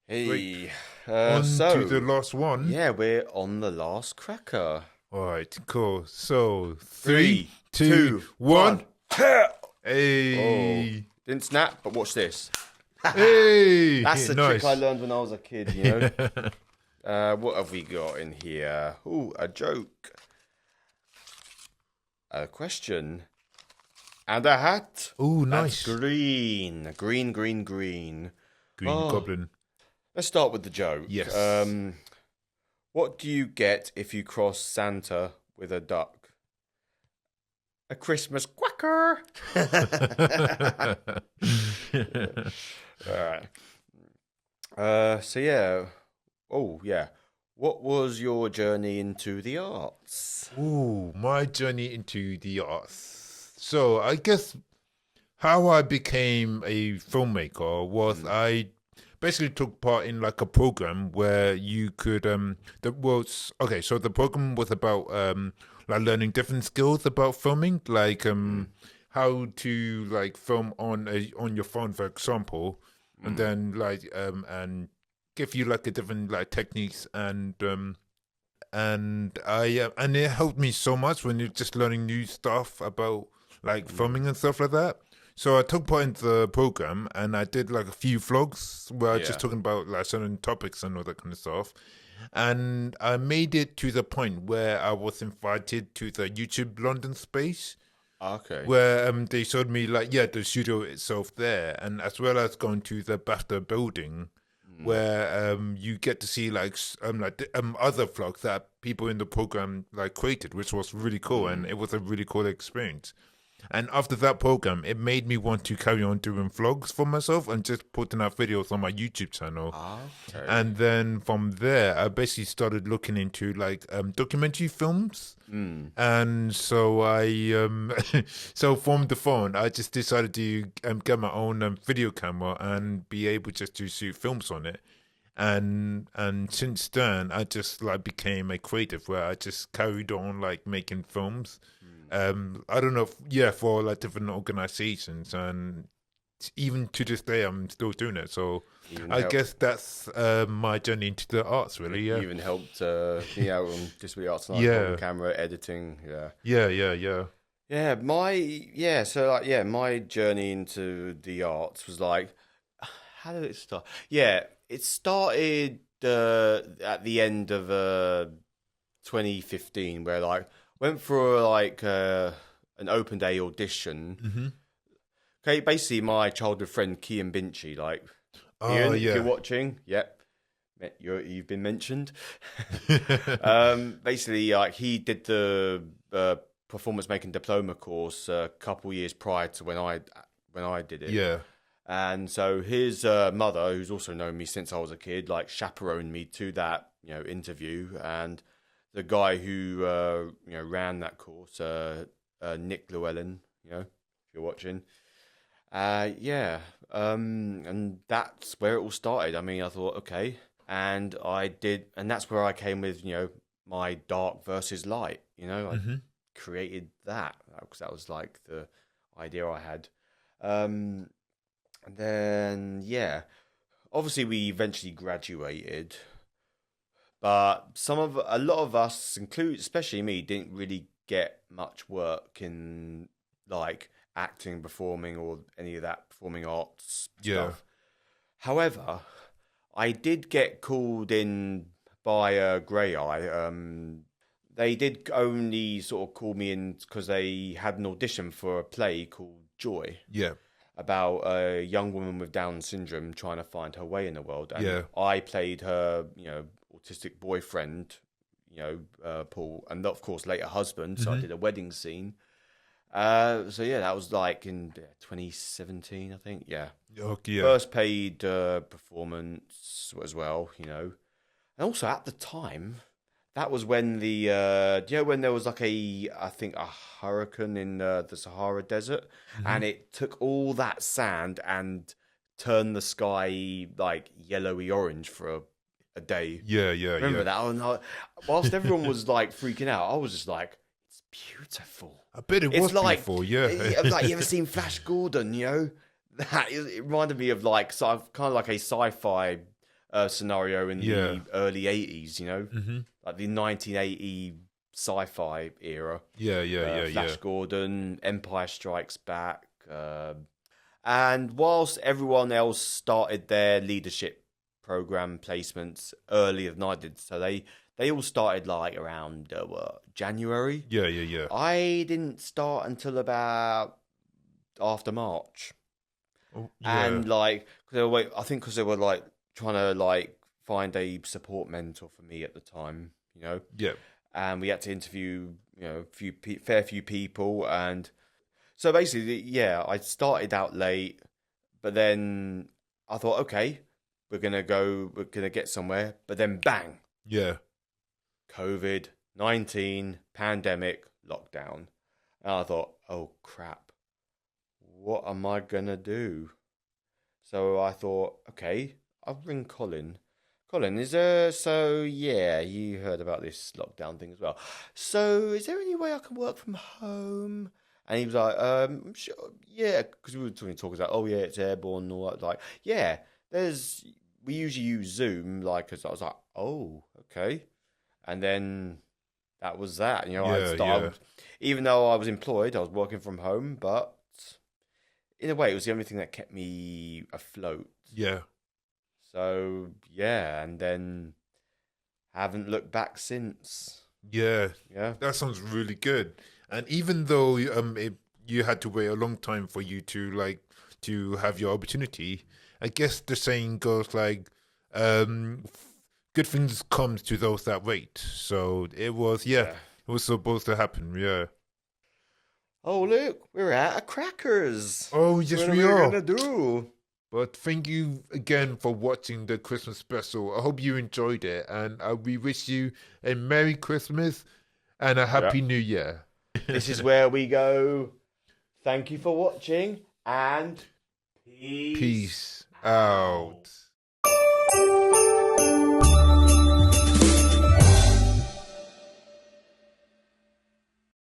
Hey, On to the so last one. yeah, we're on the last cracker. All right, cool. So three, Three, two, two, one. one. Oh, Hey, didn't snap, but watch this. That's hey, the trick I nice. learned when I was a kid, you know. What have we got in here? Ooh, a joke, a question, and a hat. Oh, That's nice. green, green, green, green. Green Oh, Goblin. let's start with the joke. Yes. What do you get if you cross Santa with a duck? A Christmas quacker. All right. So yeah. Oh yeah. What was your journey into the arts? Ooh, my journey into the arts. So I guess how I became a filmmaker was Mm, I basically took part in like a program where you could the was okay, so the program was about like learning different skills about filming, like mm, how to like film on your phone, for example, and mm, then like and give you like a different like techniques and I and it helped me so much when you're just learning new stuff about like mm. filming and stuff like that. So I took part in the program and I did like a few vlogs where I was just Yeah. talking about like certain topics and all that kind of stuff. And I made it to the point where I was invited to the YouTube London space Okay. where they showed me like the studio itself there, and as well as going to the BAFTA building Mm, where you get to see other vlogs that people in the program like created, which was really cool, and mm. it was a really cool experience. And after that program, it made me want to carry on doing vlogs for myself and just putting out videos on my YouTube channel. Okay. And then from there, I basically started looking into like documentary films. Mm, And so so from the phone, I just decided to get my own video camera and be able just to shoot films on it. And since then, I just like became a creative where I just carried on like making films. mm. I don't know, for like different organizations, and even to this day, I'm still doing it. So Even I help. guess that's my journey into the arts, really. You Yeah, even helped me out on Disability Arts Tonight, holding yeah, camera, editing. Yeah. yeah. Yeah, my journey into the arts was like, how did it start? Yeah, it started at the end of 2015, where like went for like an open day audition. Mm-hmm. Okay, basically my childhood friend Kian Binchy, like Oh Ian, if you're yeah. watching, yep, you've been mentioned. Basically, like he did the performance making diploma course a couple years prior to when I did it. Yeah. And so his mother, who's also known me since I was a kid, like chaperoned me to that interview. And the guy who ran that course, Nick Llewellyn, if you're watching, yeah, and that's where it all started. I mean, I thought, okay, and I did, and that's where I came with my dark versus light. I Mm-hmm. created that because that was like the idea I had. Um, and then, yeah, obviously we eventually graduated, but a lot of us, include especially me, didn't really get much work in like acting, performing, or any of that performing arts Yeah. stuff. However, I did get called in by Grey Eye. They did only sort of call me in because they had an audition for a play called Joy, Yeah. about a young woman with Down syndrome trying to find her way in the world, and Yeah. I played her, autistic boyfriend, Paul, and of course later husband. So I Mm-hmm. did a wedding scene. So yeah, that was like in 2017, I think. Yeah, Okay. Yeah. first paid performance as well, and also at the time. That was when when there was like I think a hurricane in the Sahara Desert, Mm-hmm. and it took all that sand and turned the sky like yellowy orange for a day. Yeah. Yeah. Remember Yeah. that? And whilst everyone was like freaking out, I was just like, "It's beautiful." I bet it It's was like, beautiful. Yeah. like you ever seen Flash Gordon? That it reminded me of like kind of like a sci-fi scenario in the early 80s, you know, like the 1980 sci-fi era. Flash Gordon, Empire Strikes Back. And whilst everyone else started their leadership program placements earlier than I did, so they all started like around January. Yeah. I didn't start until about after March. Oh, yeah. And like, I think because they were like trying to like find a support mentor for me at the time, you know. Yeah. And we had to interview, you know, fair few people, and so basically, yeah, I started out late, but then I thought, okay, we're gonna get somewhere, but then bang, Yeah. COVID-19 pandemic lockdown, and I thought, oh crap, what am I gonna do? So I thought, okay, I'll ring Colin. Colin, yeah, you heard about this lockdown thing as well. So is there any way I can work from home? And he was like, sure, yeah, because we were talking about, oh yeah, it's airborne and all that. Like, yeah, we usually use Zoom, like, because I was like, oh, okay. And then that was that, you know, even though I was employed, I was working from home, but in a way, it was the only thing that kept me afloat. Yeah. So, yeah, and then haven't looked back since. Yeah. Yeah. That sounds really good. And even though you had to wait a long time for you to have your opportunity, I guess the saying goes like, good things comes to those that wait. So it was, it was supposed to happen, yeah. Oh, look, we're out of crackers. Oh, yes, what we are. What are we going to do? But thank you again for watching the Christmas special. I hope you enjoyed it. And we wish you a Merry Christmas and a Happy New Year. This is where we go. Thank you for watching and peace out.